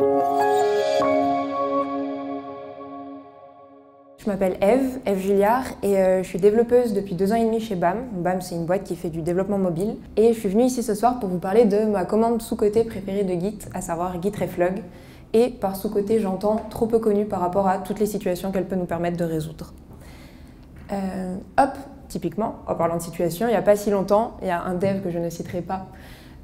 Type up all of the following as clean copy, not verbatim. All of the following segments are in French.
Je m'appelle Eve Julliard, et je suis développeuse depuis 2 ans et demi chez BAM. BAM, c'est une boîte qui fait du développement mobile. Et je suis venue ici ce soir pour vous parler de ma commande sous-côté préférée de Git, à savoir Git Reflog. Et par sous-côté, j'entends trop peu connue par rapport à toutes les situations qu'elle peut nous permettre de résoudre. Typiquement, en parlant de situation, il n'y a pas si longtemps, il y a un dev que je ne citerai pas,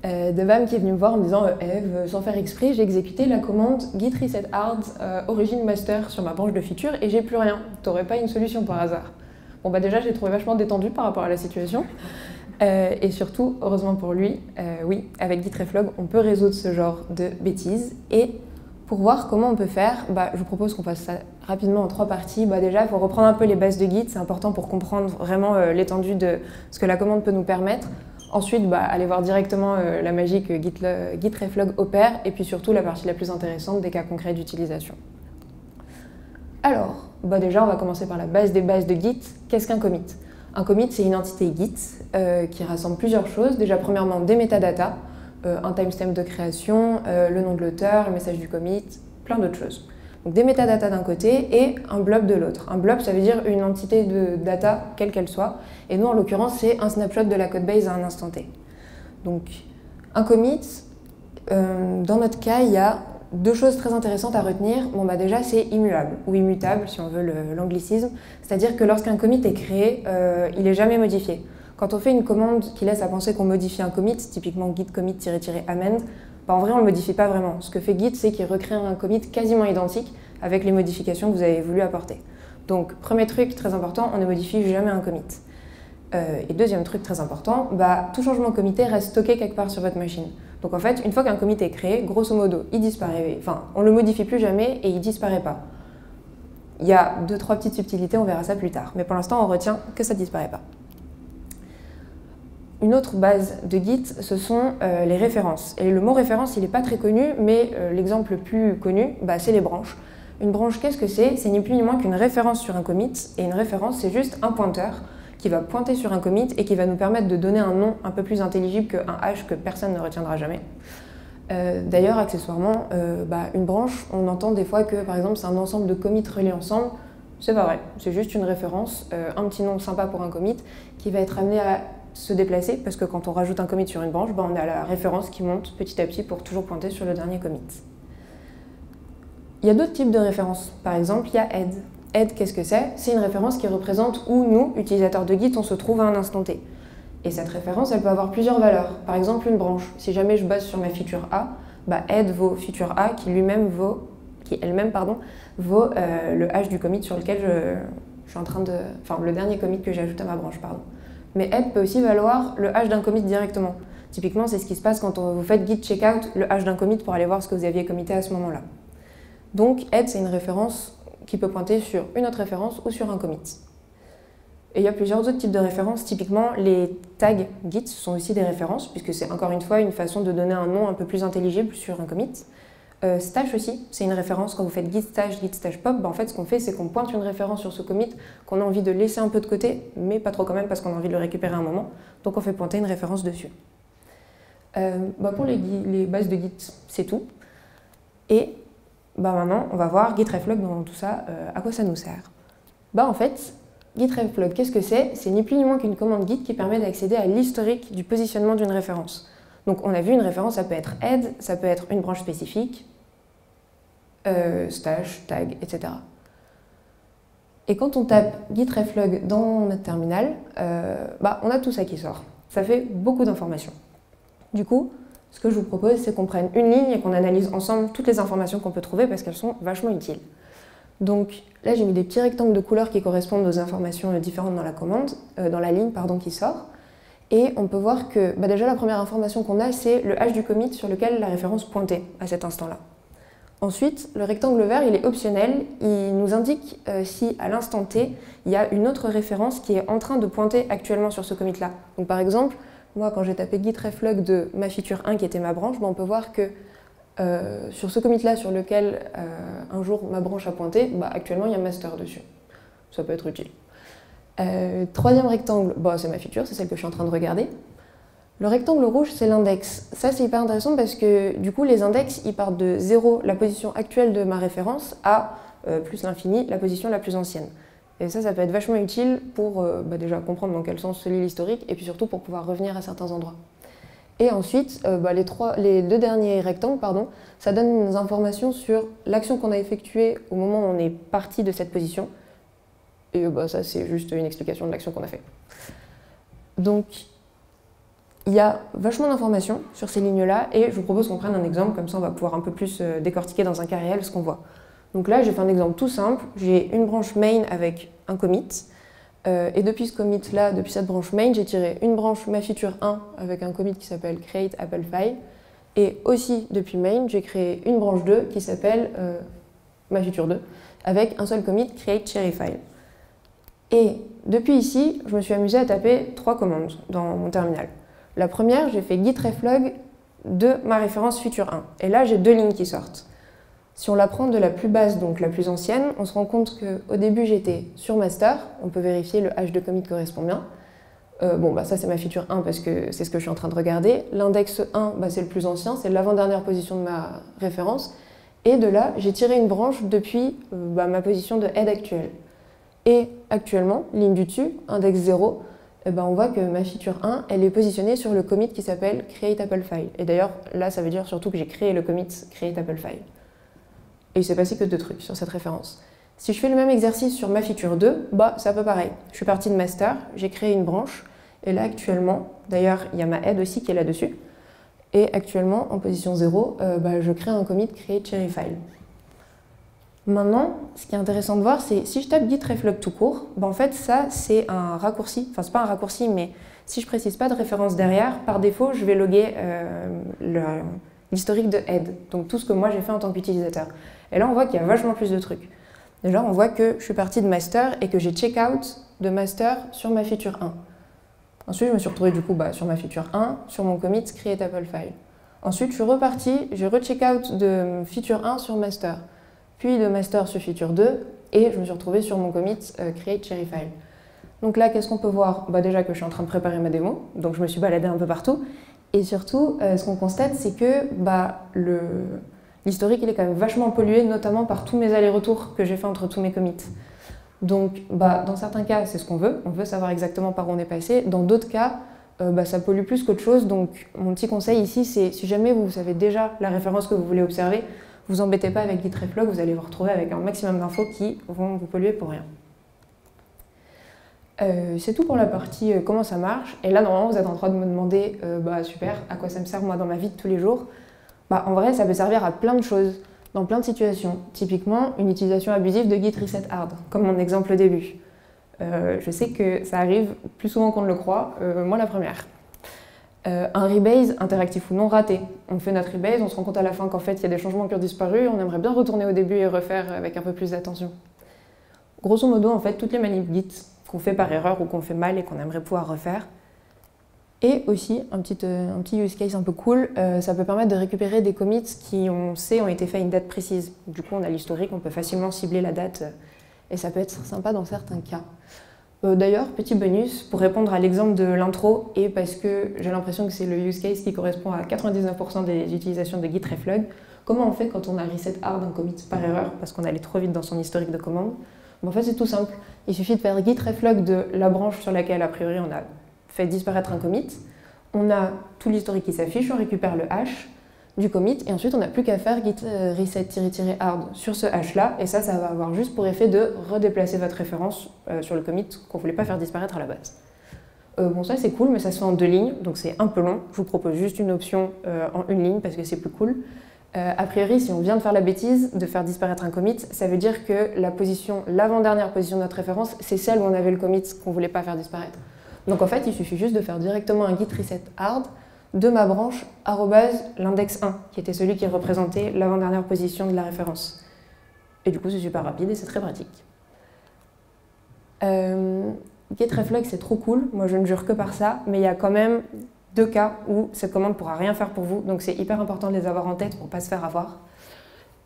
de BAM qui est venu me voir en me disant Eve, sans faire exprès, j'ai exécuté la commande git reset hard origin master sur ma branche de feature et j'ai plus rien. T'aurais pas une solution par hasard? Bon bah déjà, j'ai trouvé vachement détendu par rapport à la situation. Et surtout, heureusement pour lui, oui, avec Git Reflog, on peut résoudre ce genre de bêtises. Et pour voir comment on peut faire, je vous propose qu'on fasse ça rapidement en 3 parties. Déjà, il faut reprendre un peu les bases de Git, c'est important pour comprendre vraiment l'étendue de ce que la commande peut nous permettre. Ensuite, aller voir directement la magie que Git Reflog opère, et puis surtout la partie la plus intéressante, des cas concrets d'utilisation. Alors, déjà, on va commencer par la base des bases de Git. Qu'est-ce qu'un commit? Un commit, c'est une entité Git qui rassemble plusieurs choses. Déjà, premièrement, des métadatas, un timestamp de création, le nom de l'auteur, le message du commit, plein d'autres choses. Donc des métadatas d'un côté et un blob de l'autre. Un blob, ça veut dire une entité de data, quelle qu'elle soit. Et nous, en l'occurrence, c'est un snapshot de la codebase à un instant T. Donc, un commit, dans notre cas, il y a 2 choses très intéressantes à retenir. Déjà, c'est immuable, ou immutable, si on veut l'anglicisme. C'est-à-dire que lorsqu'un commit est créé, il n'est jamais modifié. Quand on fait une commande qui laisse à penser qu'on modifie un commit, typiquement git commit-amend, en vrai, on ne le modifie pas vraiment. Ce que fait Git, c'est qu'il recrée un commit quasiment identique avec les modifications que vous avez voulu apporter. Donc, premier truc très important, on ne modifie jamais un commit. Et deuxième truc très important, tout changement committé reste stocké quelque part sur votre machine. Donc en fait, une fois qu'un commit est créé, grosso modo, il disparaît. Enfin, on ne le modifie plus jamais et il ne disparaît pas. Il y a 2-3 petites subtilités, on verra ça plus tard. Mais pour l'instant, on retient que ça ne disparaît pas. Une autre base de Git, ce sont les références. Et le mot référence, il n'est pas très connu, mais l'exemple le plus connu, c'est les branches. Une branche, qu'est-ce que c'est? C'est ni plus ni moins qu'une référence sur un commit. Et une référence, c'est juste un pointeur qui va pointer sur un commit et qui va nous permettre de donner un nom un peu plus intelligible qu'un hash que personne ne retiendra jamais. D'ailleurs, accessoirement, une branche, on entend des fois que, par exemple, c'est un ensemble de commits reliés ensemble. C'est pas vrai, c'est juste une référence, un petit nom sympa pour un commit qui va être amené à se déplacer, parce que quand on rajoute un commit sur une branche, on a la référence qui monte petit à petit pour toujours pointer sur le dernier commit. Il y a d'autres types de références. Par exemple, il y a head. Head, qu'est-ce que c'est? C'est une référence qui représente où nous, utilisateurs de Git, on se trouve à un instant T. Et cette référence, elle peut avoir plusieurs valeurs. Par exemple, une branche. Si jamais je base sur ma feature A, head vaut feature A qui elle-même vaut le hash du commit sur lequel je suis en train de... Enfin, le dernier commit que j'ajoute à ma branche, pardon. Mais head peut aussi valoir le hash d'un commit directement. Typiquement, c'est ce qui se passe quand vous faites git checkout, le hash d'un commit pour aller voir ce que vous aviez commité à ce moment-là. Donc, head, c'est une référence qui peut pointer sur une autre référence ou sur un commit. Et il y a plusieurs autres types de références. Typiquement, les tags Git sont aussi des références, puisque c'est encore une fois une façon de donner un nom un peu plus intelligible sur un commit. Stash aussi, c'est une référence. Quand vous faites git stash pop, en fait, ce qu'on fait, c'est qu'on pointe une référence sur ce commit qu'on a envie de laisser un peu de côté, mais pas trop quand même, parce qu'on a envie de le récupérer un moment. Donc, on fait pointer une référence dessus. Pour les bases de Git, c'est tout. Et maintenant, on va voir Git Reflog dans tout ça, à quoi ça nous sert. En fait, Git Reflog, qu'est-ce que c'est? C'est ni plus ni moins qu'une commande Git qui permet d'accéder à l'historique du positionnement d'une référence. Donc, on a vu une référence, ça peut être head, ça peut être une branche spécifique, stash, tag, etc. Et quand on tape Git Reflog dans notre terminal, on a tout ça qui sort. Ça fait beaucoup d'informations. Du coup, ce que je vous propose, c'est qu'on prenne une ligne et qu'on analyse ensemble toutes les informations qu'on peut trouver parce qu'elles sont vachement utiles. Donc là, j'ai mis des petits rectangles de couleurs qui correspondent aux informations différentes dans la commande, dans la ligne qui sort. Et on peut voir que déjà la première information qu'on a, c'est le hash du commit sur lequel la référence pointait à cet instant-là. Ensuite, le rectangle vert, il est optionnel. Il nous indique si à l'instant T, il y a une autre référence qui est en train de pointer actuellement sur ce commit-là. Donc par exemple, moi, quand j'ai tapé git reflog de ma feature 1 qui était ma branche, on peut voir que sur ce commit-là sur lequel un jour ma branche a pointé, actuellement il y a master dessus. Ça peut être utile. Troisième rectangle, c'est ma feature, c'est celle que je suis en train de regarder. Le rectangle rouge, c'est l'index. Ça, c'est hyper intéressant parce que du coup, les index, ils partent de 0, la position actuelle de ma référence, à plus l'infini, la position la plus ancienne. Et ça peut être vachement utile pour déjà comprendre dans quel sens se lit l'historique et puis surtout pour pouvoir revenir à certains endroits. Et ensuite, les deux derniers rectangles, ça donne des informations sur l'action qu'on a effectuée au moment où on est parti de cette position. Et ça, c'est juste une explication de l'action qu'on a fait. Donc, il y a vachement d'informations sur ces lignes-là et je vous propose qu'on prenne un exemple, comme ça on va pouvoir un peu plus décortiquer dans un cas réel ce qu'on voit. Donc là, j'ai fait un exemple tout simple. J'ai une branche main avec un commit. Et depuis ce commit-là, depuis cette branche main, j'ai tiré une branche MyFeature1 avec un commit qui s'appelle create Apple File. Et aussi, depuis main, j'ai créé une branche 2 qui s'appelle MyFeature2 avec un seul commit create Cherry File. Et depuis ici, je me suis amusée à taper 3 commandes dans mon terminal. La première, j'ai fait git reflog de ma référence feature1. Et là, j'ai 2 lignes qui sortent. Si on la prend de la plus basse, donc la plus ancienne, on se rend compte qu'au début, j'étais sur master. On peut vérifier, le hash de commit correspond bien. Ça, c'est ma feature 1 parce que c'est ce que je suis en train de regarder. L'index 1, c'est le plus ancien, c'est l'avant-dernière position de ma référence. Et de là, j'ai tiré une branche depuis ma position de head actuelle. Et actuellement, ligne du dessus, index 0, on voit que ma feature 1, elle est positionnée sur le commit qui s'appelle create Apple File. Et d'ailleurs, là, ça veut dire surtout que j'ai créé le commit create Apple File. Et il s'est passé que 2 trucs sur cette référence. Si je fais le même exercice sur ma feature 2, c'est un peu pareil. Je suis partie de master, j'ai créé une branche, et là actuellement, d'ailleurs il y a ma head aussi qui est là-dessus, et actuellement en position 0, je crée un commit create cherry file. Maintenant, ce qui est intéressant de voir, c'est si je tape git reflog tout court, en fait ça c'est un raccourci, enfin c'est pas un raccourci, mais si je précise pas de référence derrière, par défaut je vais loguer l'historique de head, donc tout ce que moi j'ai fait en tant qu'utilisateur. Et là on voit qu'il y a vachement plus de trucs. Déjà on voit que je suis partie de master et que j'ai check-out de master sur ma feature 1. Ensuite je me suis retrouvée du coup sur ma feature 1, sur mon commit create Apple File. Ensuite je suis repartie, j'ai re-check-out de feature 1 sur master, puis de master sur feature 2 et je me suis retrouvée sur mon commit create cherry file. Donc là qu'est-ce qu'on peut voir? Déjà que je suis en train de préparer ma démo, donc je me suis baladée un peu partout. Et surtout, ce qu'on constate, c'est que l'historique il est quand même vachement pollué, notamment par tous mes allers-retours que j'ai fait entre tous mes commits. Donc, dans certains cas, c'est ce qu'on veut. On veut savoir exactement par où on est passé. Dans d'autres cas, ça pollue plus qu'autre chose. Donc, mon petit conseil ici, c'est si jamais vous savez déjà la référence que vous voulez observer, vous embêtez pas avec git reflog, vous allez vous retrouver avec un maximum d'infos qui vont vous polluer pour rien. C'est tout pour la partie comment ça marche. Et là, normalement, vous êtes en train de me demander super, à quoi ça me sert moi dans ma vie de tous les jours? En vrai, ça peut servir à plein de choses, dans plein de situations. Typiquement, une utilisation abusive de git reset hard, comme mon exemple au début. Je sais que ça arrive plus souvent qu'on ne le croit, moi la première. Un rebase, interactif ou non raté. On fait notre rebase, on se rend compte à la fin qu'en fait, il y a des changements qui ont disparu, on aimerait bien retourner au début et refaire avec un peu plus d'attention. Grosso modo, en fait, toutes les manip git qu'on fait par erreur ou qu'on fait mal et qu'on aimerait pouvoir refaire. Et aussi, un petit use case un peu cool, ça peut permettre de récupérer des commits qui, on sait, ont été faits à une date précise. Du coup, on a l'historique, on peut facilement cibler la date et ça peut être sympa dans certains cas. D'ailleurs, petit bonus, pour répondre à l'exemple de l'intro, et parce que j'ai l'impression que c'est le use case qui correspond à 99% des utilisations de git reflog, comment on fait quand on a reset hard un commit par erreur, parce qu'on allait trop vite dans son historique de commande? En fait, c'est tout simple. Il suffit de faire git reflog de la branche sur laquelle, a priori, on a fait disparaître un commit. On a tout l'historique qui s'affiche, on récupère le hash du commit, et ensuite, on n'a plus qu'à faire git reset-hard sur ce hash-là, et ça va avoir juste pour effet de redéplacer votre référence sur le commit qu'on ne voulait pas faire disparaître à la base. Ça, c'est cool, mais ça se fait en 2 lignes, donc c'est un peu long. Je vous propose juste une option en 1 ligne, parce que c'est plus cool. A priori, si on vient de faire la bêtise de faire disparaître un commit, ça veut dire que l'avant-dernière position de notre référence, c'est celle où on avait le commit qu'on ne voulait pas faire disparaître. Donc en fait, il suffit juste de faire directement un git reset hard de ma branche @l'index 1, qui était celui qui représentait l'avant-dernière position de la référence. Et du coup, c'est super rapide et c'est très pratique. Git reflog, c'est trop cool. Moi, je ne jure que par ça, mais il y a quand même 2 cas où cette commande ne pourra rien faire pour vous, donc c'est hyper important de les avoir en tête pour ne pas se faire avoir.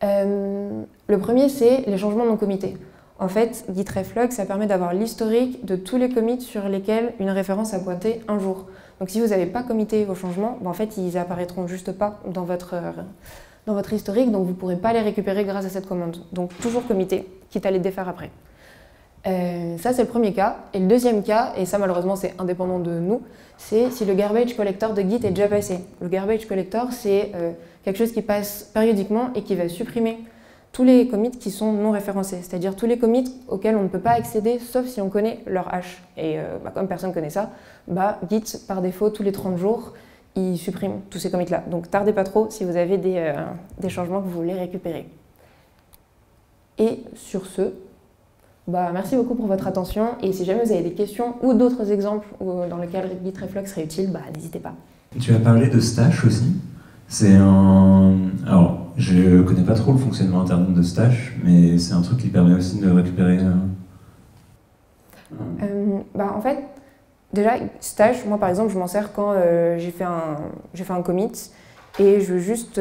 Le premier, c'est les changements non committés. En fait, Git Reflog, ça permet d'avoir l'historique de tous les commits sur lesquels une référence a pointé un jour. Donc si vous n'avez pas committé vos changements, en fait, ils apparaîtront juste pas dans votre historique, donc vous ne pourrez pas les récupérer grâce à cette commande. Donc toujours commiter, quitte à les défaire après. Ça, c'est le premier cas. Et le deuxième cas, et ça malheureusement c'est indépendant de nous, c'est si le garbage collector de Git est déjà passé. Le garbage collector, c'est quelque chose qui passe périodiquement et qui va supprimer tous les commits qui sont non référencés, c'est-à-dire tous les commits auxquels on ne peut pas accéder sauf si on connaît leur hash. Et comme personne ne connaît ça, Git, par défaut, tous les 30 jours, il supprime tous ces commits-là. Donc tardez pas trop si vous avez des changements que vous voulez récupérer. Et sur ce, merci beaucoup pour votre attention. Et si jamais vous avez des questions ou d'autres exemples dans lesquels Git Reflog serait utile, n'hésitez pas. Tu as parlé de Stash aussi. C'est un... Alors, je connais pas trop le fonctionnement interne de Stash, mais c'est un truc qui permet aussi de récupérer... En fait, déjà, Stash, moi par exemple, je m'en sers quand j'ai fait un commit et je veux juste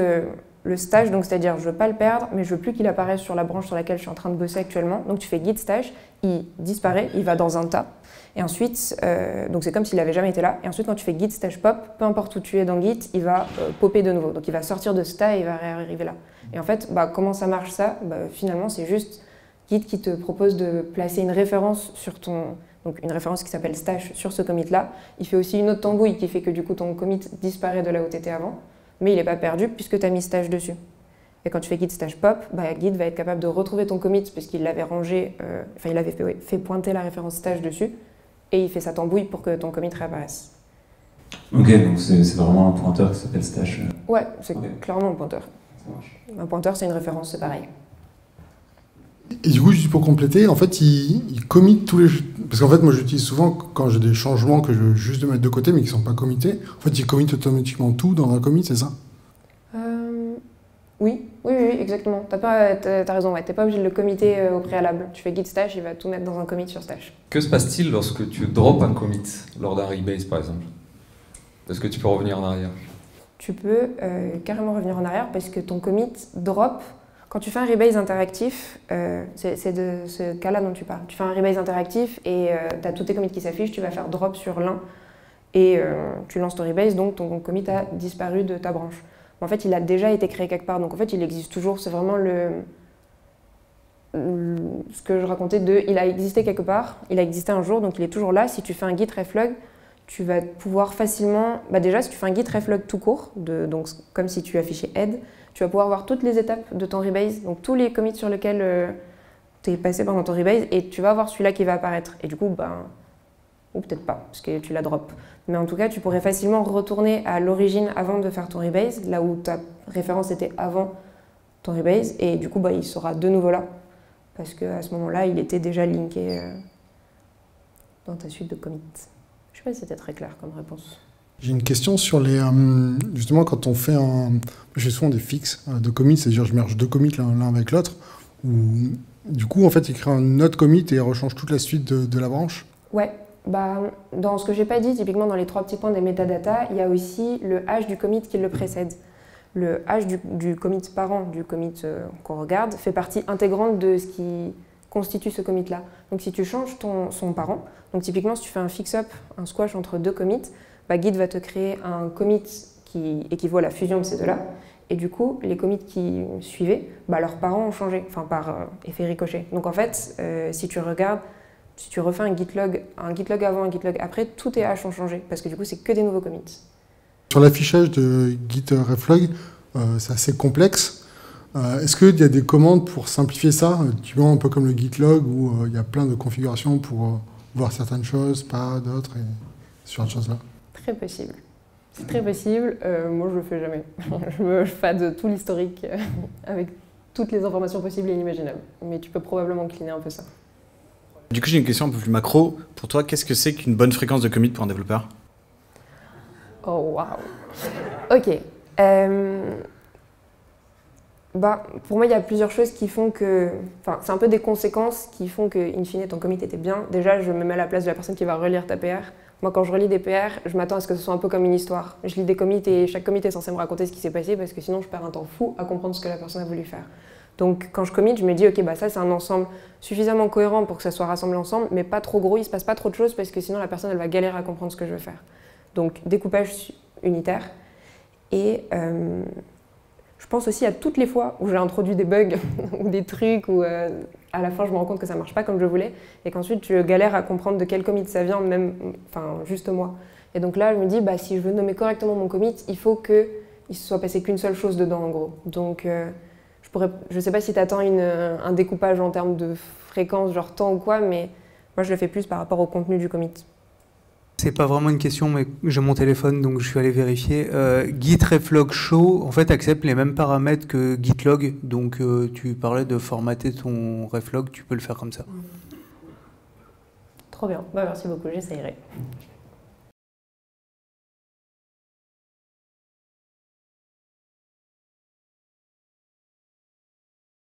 le stash, donc c'est-à-dire je veux pas le perdre, mais je veux plus qu'il apparaisse sur la branche sur laquelle je suis en train de bosser actuellement. Donc tu fais git stash, il disparaît, il va dans un tas. Et ensuite, donc c'est comme s'il n'avait jamais été là. Et ensuite, quand tu fais git stash pop, peu importe où tu es dans Git, il va popper de nouveau. Donc il va sortir de ce tas et il va réarriver là. Et en fait, comment ça marche ça? Finalement, c'est juste Git qui te propose de placer une référence sur donc une référence qui s'appelle stash sur ce commit-là. Il fait aussi une autre tambouille qui fait que du coup ton commit disparaît de là où tu étais avant, mais il n'est pas perdu puisque tu as mis stash dessus. Et quand tu fais git stash pop, Git va être capable de retrouver ton commit puisqu'il l'avait rangé, il avait fait pointer la référence stash dessus, et il fait sa tambouille pour que ton commit réapparaisse. Ok, donc c'est vraiment un pointeur qui s'appelle stash. Ouais, c'est clairement un pointeur. Ça marche. Un pointeur, c'est une référence, c'est pareil. Et du coup, juste pour compléter, en fait, il commit tous les... Parce qu'en fait, moi, j'utilise souvent quand j'ai des changements que je veux juste mettre de côté, mais qui ne sont pas committés. En fait, il commit automatiquement tout dans un commit, c'est ça? Oui, exactement. T'as raison, ouais. T'es pas obligé de le committer au préalable. Tu fais git stash, il va tout mettre dans un commit sur stash. Que se passe-t-il lorsque tu drops un commit lors d'un rebase, par exemple? Est-ce que tu peux revenir en arrière? Tu peux carrément revenir en arrière parce que ton commit drop. Quand tu fais un rebase interactif, c'est de ce cas-là dont tu parles. Tu fais un rebase interactif et tu as tous tes commits qui s'affichent, tu vas faire drop sur l'un et tu lances ton rebase, donc ton commit a disparu de ta branche. En fait, il a déjà été créé quelque part, donc en fait, il existe toujours. C'est vraiment ce que je racontais de il a existé quelque part, il a existé un jour, donc il est toujours là. Si tu fais un git reflog, tu vas pouvoir facilement... déjà, si tu fais un git reflog tout court, donc comme si tu affichais head, tu vas pouvoir voir toutes les étapes de ton rebase, donc tous les commits sur lesquels tu es passé pendant ton rebase, et tu vas voir celui-là qui va apparaître. Et du coup, ou peut-être pas, parce que tu la drops. Mais en tout cas, tu pourrais facilement retourner à l'origine avant de faire ton rebase, là où ta référence était avant ton rebase, et du coup, il sera de nouveau là, parce qu'à ce moment-là, il était déjà linké dans ta suite de commits. Je sais pas si c'était très clair comme réponse. J'ai une question sur les... justement, quand on fait j'ai souvent des fixes de commits, c'est-à-dire je merge deux commits l'un avec l'autre, où du coup, en fait, il crée un autre commit et il rechange toute la suite de la branche. Ouais. Dans ce que j'ai pas dit, typiquement dans les 3 petits points des métadatas, il y a aussi le hash du commit qui le précède. Le hash du commit parent, du commit qu'on regarde, fait partie intégrante de ce qui constitue ce commit-là. Donc si tu changes son parent, donc typiquement si tu fais un fix-up, un squash entre deux commits, Git va te créer un commit qui équivaut à la fusion de ces deux-là. Et du coup, les commits qui suivaient, leurs parents ont changé, par effet ricochet. Donc en fait, si tu regardes, si tu refais un git log avant, un git log après, tous tes hash ont changé, parce que du coup, c'est que des nouveaux commits. Sur l'affichage de Git Reflog, c'est assez complexe. Est-ce qu'il y a des commandes pour simplifier ça, un peu comme le git log, où il y a plein de configurations pour voir certaines choses, pas d'autres, et ce genre de choses-là? Très possible. C'est très possible. Moi, je le fais jamais. Je me fade tout l'historique avec toutes les informations possibles et inimaginables. Mais tu peux probablement cleaner un peu ça. Du coup, j'ai une question un peu plus macro. Pour toi, qu'est-ce que c'est qu'une bonne fréquence de commit pour un développeur? Oh, waouh. Ok. Pour moi, il y a plusieurs choses qui font que... c'est un peu des conséquences qui font que, in fine, ton commit était bien. Déjà, je me mets à la place de la personne qui va relire ta PR. Moi, quand je relis des PR, je m'attends à ce que ce soit un peu comme une histoire. Je lis des commits et chaque commit est censé me raconter ce qui s'est passé parce que sinon, je perds un temps fou à comprendre ce que la personne a voulu faire. Donc quand je commit, je me dis ok, bah ça c'est un ensemble suffisamment cohérent pour que ça soit rassemblé ensemble, mais pas trop gros, il se passe pas trop de choses parce que sinon la personne elle va galérer à comprendre ce que je veux faire. Donc découpage unitaire. Et je pense aussi à toutes les fois où j'ai introduit des bugs ou des trucs où à la fin je me rends compte que ça marche pas comme je voulais et qu'ensuite je galère à comprendre de quel commit ça vient, même, enfin juste moi. Et donc là je me dis bah si je veux nommer correctement mon commit, il faut qu'il ne soit passé qu'une seule chose dedans en gros. Donc je sais pas si tu attends un découpage en termes de fréquence, genre temps ou quoi, mais moi je le fais plus par rapport au contenu du commit. C'est pas vraiment une question, mais j'ai mon téléphone, donc je suis allé vérifier. Git Reflog Show, en fait, accepte les mêmes paramètres que Gitlog. Donc, tu parlais de formater ton reflog, tu peux le faire comme ça. Trop bien. Bah, merci beaucoup, j'essayerai.